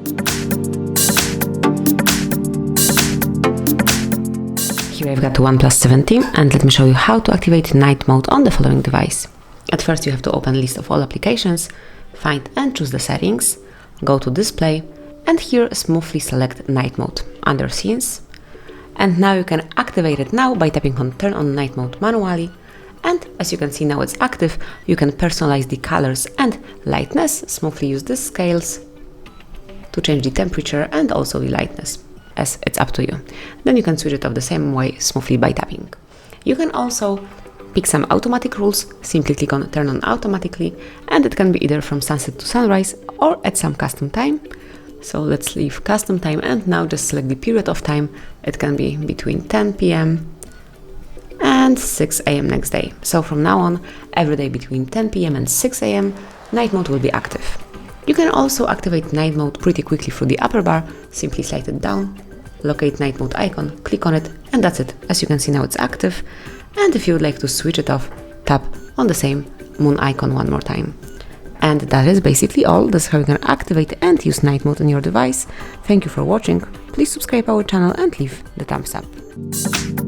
Here I've got OnePlus 17 and let me show you how to activate night mode on the following device. At first you have to open list of all applications, find and choose the settings, go to display and here smoothly select night mode under scenes. And now you can activate it now by tapping on turn on night mode manually. And as you can see now it's active, you can personalize the colors and lightness, smoothly use the scales to change the temperature and also the lightness, as it's up to you. Then you can switch it off the same way smoothly by tapping. You can also pick some automatic rules, simply click on turn on automatically and it can be either from sunset to sunrise or at some custom time. So let's leave custom time and now just select the period of time. It can be between 10 p.m. and 6 a.m. next day. So from now on, every day between 10 p.m. and 6 a.m. night mode will be active. You can also activate night mode pretty quickly through the upper bar, simply slide it down, locate night mode icon, click on it, and that's it. As you can see now it's active, and if you would like to switch it off, tap on the same moon icon one more time. And that is basically all. That's how you can activate and use night mode on your device. Thank you for watching, please subscribe our channel and leave the thumbs up.